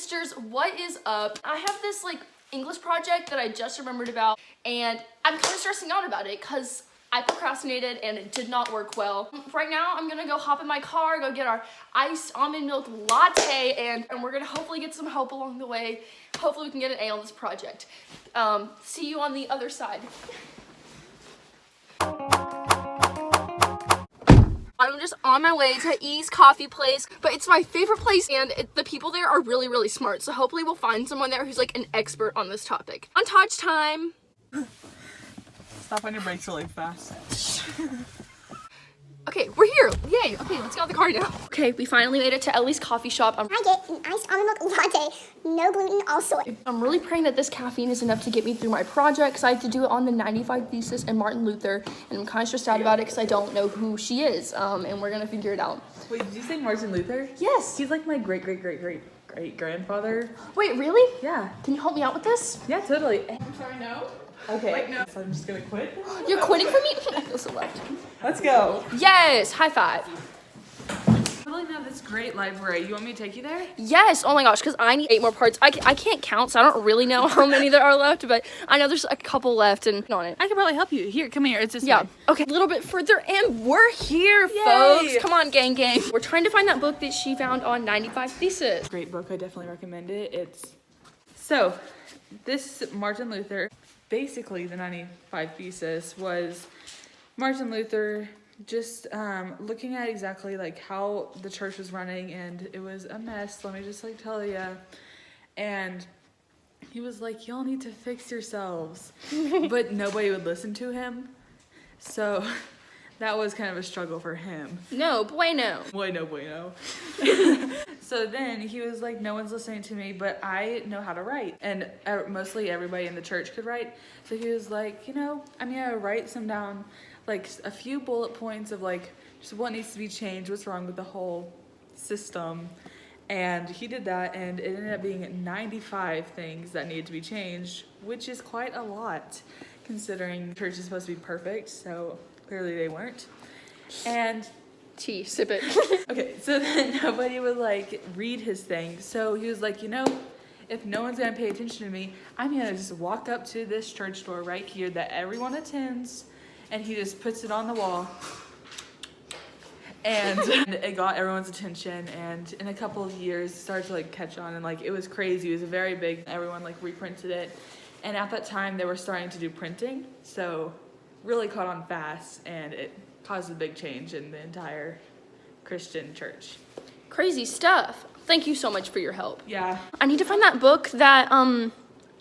sisters, what is up? I have this like English project that I just remembered about, and I'm kind of stressing out about it because I procrastinated and it did not work well. Right now, I'm gonna go hop in my car, go get our iced almond milk latte, and we're gonna hopefully get some help along the way. Hopefully we can get an A on this project. See you on the other side. I'm just on my way to E's coffee place, but it's my favorite place, and the people there are really, really smart. So hopefully we'll find someone there who's like an expert on this topic. Montage time. Stop on your brakes really fast. Okay, we're here. Yay. Okay, let's get out of the car now. Okay, we finally made it to Ellie's coffee shop. I get an iced almond milk latte, no gluten, all soy. I'm really praying that this caffeine is enough to get me through my project because I have to do it on the 95 thesis and Martin Luther, and I'm kind of stressed out about it because I don't know who she is, and we're gonna figure it out. Wait, did you say Martin Luther? Yes. He's like my great-great-great-great-great-grandfather. Wait, really? Yeah. Can you help me out with this? Yeah, totally. I'm sorry, no? Okay. Wait, no. So I'm just gonna quit. You're quitting for me? I feel so loved. Let's go. Yes, high five. Totally have this great library. You want me to take you there? Yes, oh my gosh, because I need 8 more parts. I can't count, so I don't really know how many there are left, but I know there's a couple left and on it. I can probably help you. Here, come here. It's this Yeah, way. okay, a little bit further, and we're here, Yay. folks. Come on, gang. We're trying to find that book that she found on 95 Thesis. Great book. I definitely recommend it. So, this Martin Luther, basically the 95 Thesis was Martin Luther just looking at exactly like how the church was running, and it was a mess, let me just like tell you. And he was like, y'all need to fix yourselves. But nobody would listen to him, so that was kind of a struggle for him. No bueno. Bueno. So then he was like, no one's listening to me, but I know how to write. And mostly everybody in the church could write. So he was like, I'm gonna write some down, like a few bullet points of like just what needs to be changed, what's wrong with the whole system. And he did that, and it ended up being 95 things that needed to be changed, which is quite a lot considering church is supposed to be perfect. So clearly they weren't. And Tea, sip it. okay, so then nobody would like read his thing. So he was like, if no one's gonna pay attention to me, I'm gonna just walk up to this church door right here that everyone attends, and he just puts it on the wall. And it got everyone's attention, and in a couple of years it started to like catch on, and like it was crazy. It was very big. Everyone like reprinted it. And at that time they were starting to do printing, so really caught on fast, and it caused a big change in the entire Christian church. Crazy stuff. Thank you so much for your help. Yeah. I need to find that book that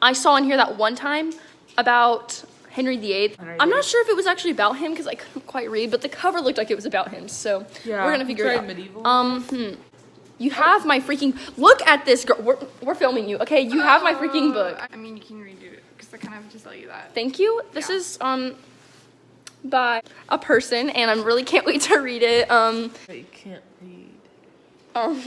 I saw in here that one time about Henry VIII. I'm not sure if it was actually about him because I couldn't quite read, but the cover looked like it was about him, so Yeah. we're gonna figure it out. Medieval. You have my freaking, look at this girl. We're filming you, okay? You have my freaking book. I mean, you can redo it because I kind of have to tell you that. Thank you. This is by a person, and I really can't wait to read it. But you can't read.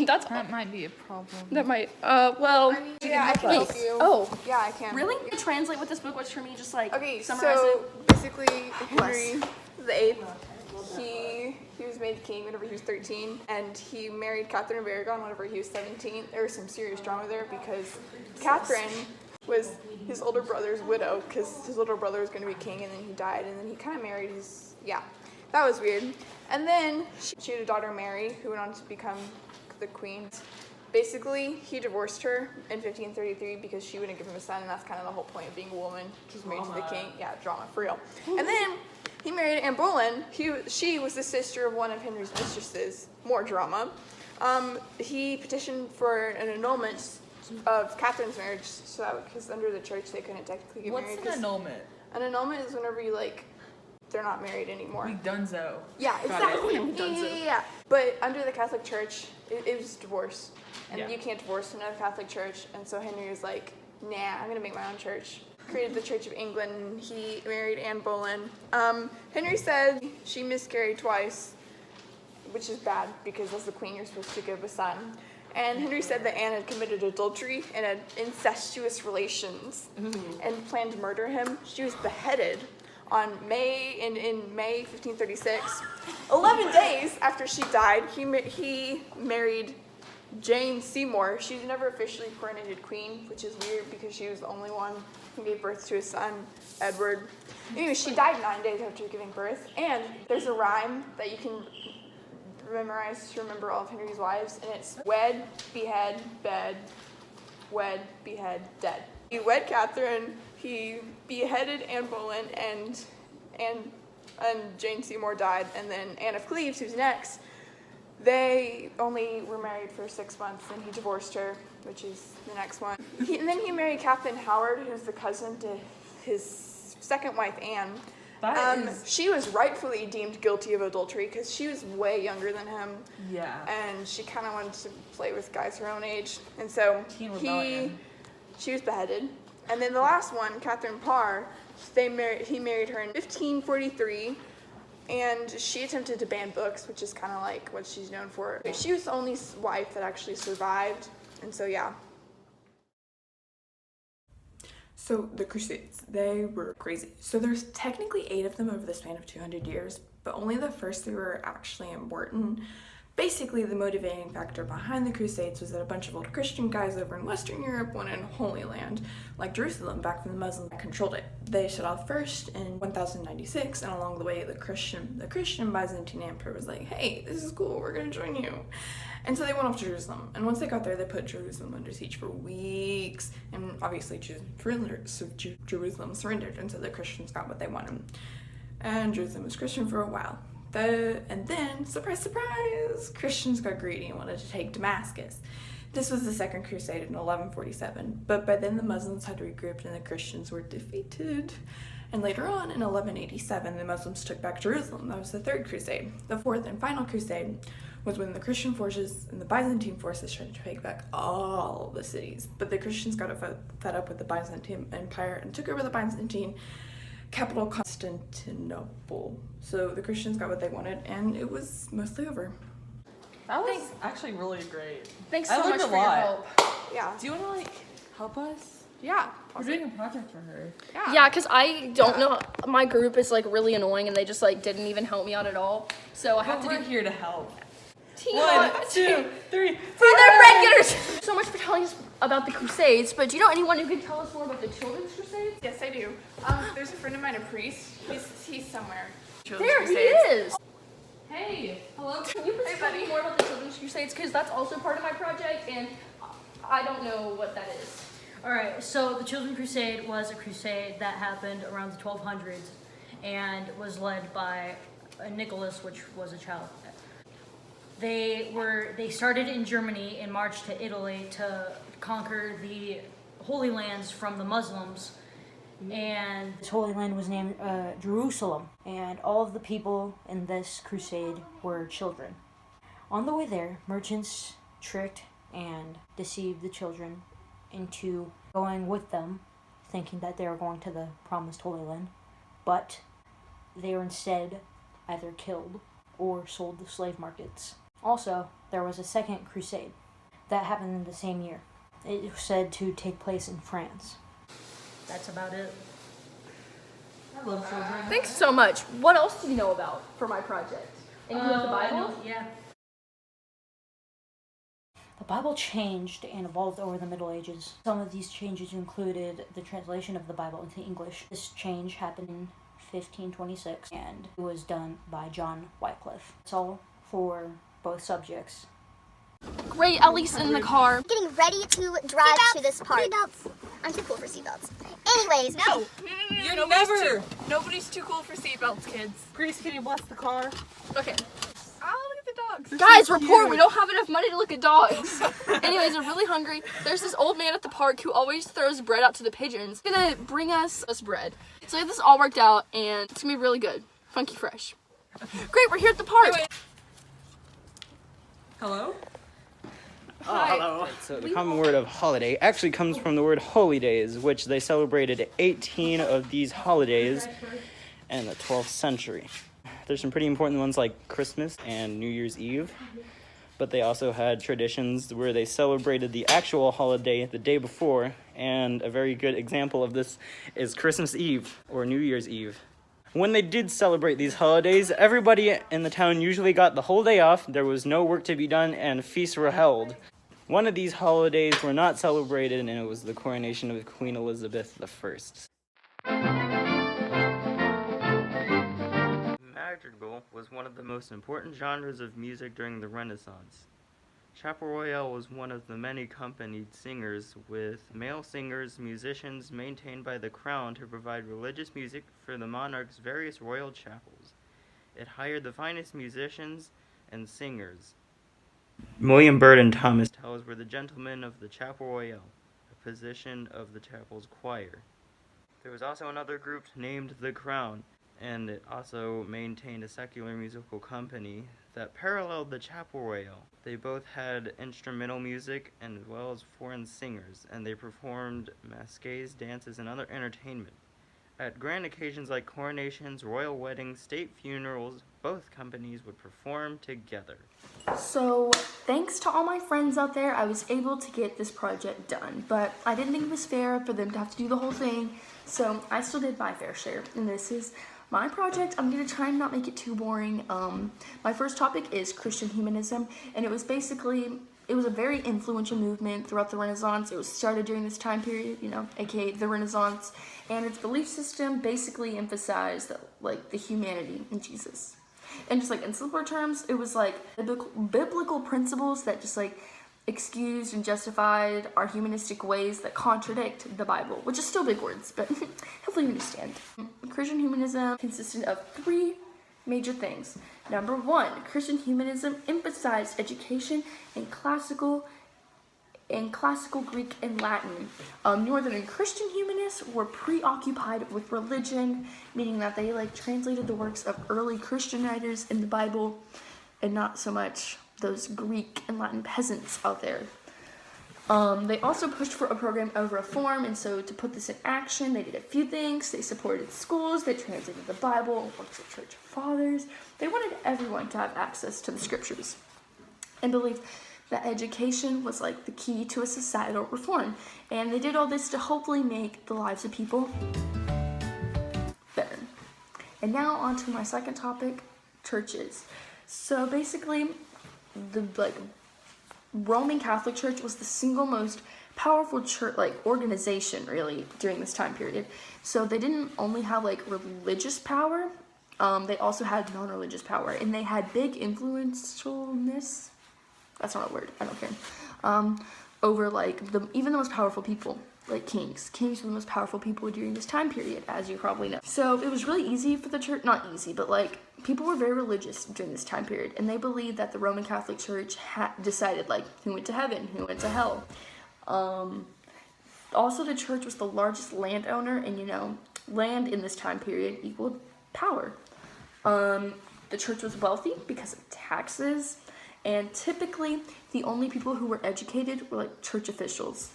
That might be a problem. That might. Well. I mean, yeah, I can help you. Oh, Yeah, I can. really? Translate what this book was for me. Just like Okay, summarize so it. basically Henry VIII, he was made king whenever he was 13, and he married Catherine of Aragon whenever he was 17. There was some serious drama there because Catherine was his older brother's widow because his older brother was going to be king, and then he died, and then he kind of married his, that was weird. And then she had a daughter, Mary, who went on to become the queen. Basically, he divorced her in 1533 because she wouldn't give him a son, and that's kind of the whole point of being a woman. She's married to the king. Yeah, drama, for real. And then he married Anne Boleyn. She was the sister of one of Henry's mistresses. More drama. He petitioned for an annulment of Catherine's marriage, so that because under the church they couldn't technically get married. What's an annulment? An annulment is whenever you they're not married anymore. We donezo. Yeah, exactly. Yeah. But under the Catholic Church, it was divorce. And you can't divorce another Catholic church. And so Henry was like, nah, I'm going to make my own church. Created the Church of England. He married Anne Boleyn. Henry said she miscarried twice, which is bad because as the queen, you're supposed to give a son. And Henry said that Anne had committed adultery and had incestuous relations and planned to murder him. She was beheaded on May 1536. 11 days after she died, he married Jane Seymour, she's never officially coronated queen, which is weird because she was the only one who gave birth to a son, Edward. Anyway, she died 9 days after giving birth, and there's a rhyme that you can memorize to remember all of Henry's wives, and it's wed, behead, bed, wed, behead, dead. He wed Catherine, he beheaded Anne Boleyn, and Jane Seymour died, and then Anne of Cleves, who's next, they only were married for 6 months, and he divorced her, which is the next one. And then he married Catherine Howard, who's the cousin to his second wife, Anne. She was rightfully deemed guilty of adultery because she was way younger than him. Yeah. And she kind of wanted to play with guys her own age. And so she was beheaded. And then the last one, Catherine Parr, he married her in 1543. And she attempted to ban books, which is kind of like what she's known for. She was the only wife that actually survived. And so, yeah. So the Crusades, they were crazy. So there's technically 8 of them over the span of 200 years, but only the first 3 were actually important. Basically, the motivating factor behind the Crusades was that a bunch of old Christian guys over in Western Europe wanted Holy Land, like Jerusalem, back from the Muslims that controlled it. They set off first in 1096, and along the way, the Christian Byzantine Emperor was like, hey, this is cool, we're gonna join you. And so they went off to Jerusalem, and once they got there, they put Jerusalem under siege for weeks, and obviously Jerusalem surrendered, and so the Christians got what they wanted. And Jerusalem was Christian for a while. And then, surprise, surprise, Christians got greedy and wanted to take Damascus. This was the Second Crusade in 1147, but by then the Muslims had regrouped and the Christians were defeated. And later on, in 1187, the Muslims took back Jerusalem. That was the Third Crusade. The fourth and final crusade was when the Christian forces and the Byzantine forces tried to take back all the cities. But the Christians got fed up with the Byzantine Empire and took over the Byzantine capital, Constantinople. So the Christians got what they wanted, and it was mostly over. That was actually really great. Thanks I so learned much a for your lot. help. Yeah. Do you want to help us? Yeah. We're doing a project for her. Yeah, because I don't know. My group is really annoying, and they just didn't even help me out at all. So I have to we're do here to help. team. 1, 2, 3. See, they're regulars. So much for telling us about the Crusades, but do you know anyone who can tell us more about the Children's Crusades? Yes, I do. There's a friend of mine, a priest. He's somewhere. There he is. Hey. Hello. Can you please tell me more about the Children's Crusades? Because that's also part of my project, and I don't know what that is. Alright, so the Children's Crusade was a crusade that happened around the 1200s and was led by Nicholas, which was a child. They started in Germany and marched to Italy to conquer the Holy Lands from the Muslims. And this Holy Land was named Jerusalem, and all of the people in this crusade were children. On the way there, merchants tricked and deceived the children into going with them, thinking that they were going to the promised Holy Land, but they were instead either killed or sold to slave markets. Also, there was a second crusade that happened in the same year. It was said to take place in France. That's about it. I love children. Thanks so much. What else do you know about for my project? Anything with the Bible? Yeah. The Bible changed and evolved over the Middle Ages. Some of these changes included the translation of the Bible into English. This change happened in 1526 and it was done by John Wycliffe. That's all for both subjects. Great, Ellie's in the car. Getting ready to drive to this park. Seatbelts. I'm too cool for seatbelts. Anyways, No. Nobody's too cool for seatbelts, kids. Grace, can you bless the car? Okay. Oh, look at the dogs. Guys, report. We don't have enough money to look at dogs. Anyways, I'm really hungry. There's this old man at the park who always throws bread out to the pigeons. He's gonna bring us bread. So this all worked out, and it's gonna be really good. Funky fresh. Great, we're here at the park. Hello? Oh, hello. So the common word of holiday actually comes from the word holy days, which they celebrated 18 of these holidays in the 12th century. There's some pretty important ones like Christmas and New Year's Eve, but they also had traditions where they celebrated the actual holiday the day before, and a very good example of this is Christmas Eve or New Year's Eve. When they did celebrate these holidays, everybody in the town usually got the whole day off, there was no work to be done, and feasts were held. One of these holidays were not celebrated, and it was the coronation of Queen Elizabeth I. Madrigal was one of the most important genres of music during the Renaissance. Chapel Royale was one of the many accompanied singers, with male singers, musicians maintained by the crown to provide religious music for the monarch's various royal chapels. It hired the finest musicians and singers. William Byrd and Thomas Tellers were the gentlemen of the Chapel Royale, a position of the chapel's choir. There was also another group named the Crown, and it also maintained a secular musical company that paralleled the Chapel Royale. They both had instrumental music and as well as foreign singers, and they performed masquerades, dances, and other entertainment. At grand occasions like coronations, royal weddings, state funerals, both companies would perform together. So, thanks to all my friends out there, I was able to get this project done, but I didn't think it was fair for them to have to do the whole thing, so I still did my fair share, and this is my project. I'm going to try and not make it too boring. My first topic is Christian Humanism, and it was a very influential movement throughout the Renaissance. It was started during this time period, aka the Renaissance, and its belief system basically emphasized the humanity in Jesus. And just in simpler terms, it was biblical principles that just excused and justified our humanistic ways that contradict the Bible, which is still big words, but hopefully you understand. Christian humanism consisted of 3 major things. Number 1, Christian humanism emphasized education in classical Greek and Latin. Northern Christian humanists were preoccupied with religion, meaning that they translated the works of early Christian writers in the Bible, and not so much those Greek and Latin peasants out there. They also pushed for a program of reform, and so to put this in action, they did a few things. They supported schools, they translated the Bible, works of church fathers. They wanted everyone to have access to the scriptures, and believed that education was the key to a societal reform. And they did all this to hopefully make the lives of people better. And now on to my second topic, churches. So basically, the Roman Catholic Church was the single most powerful church organization really during this time period. So they didn't only have religious power, they also had non-religious power, and they had big influentialness. That's not a word, I don't care. Over even the most powerful people, kings. Kings were the most powerful people during this time period, as you probably know. So it was really easy for the church, not easy, but people were very religious during this time period, and they believed that the Roman Catholic Church decided who went to heaven, who went to hell. Also, the church was the largest landowner, and land in this time period equaled power. The church was wealthy because of taxes, and typically the only people who were educated were church officials,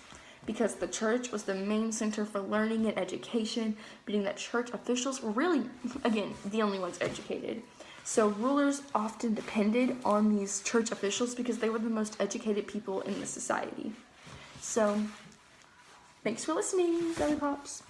because the church was the main center for learning and education, meaning that church officials were really, again, the only ones educated. So rulers often depended on these church officials because they were the most educated people in the society. So, thanks for listening, Jelly Pops.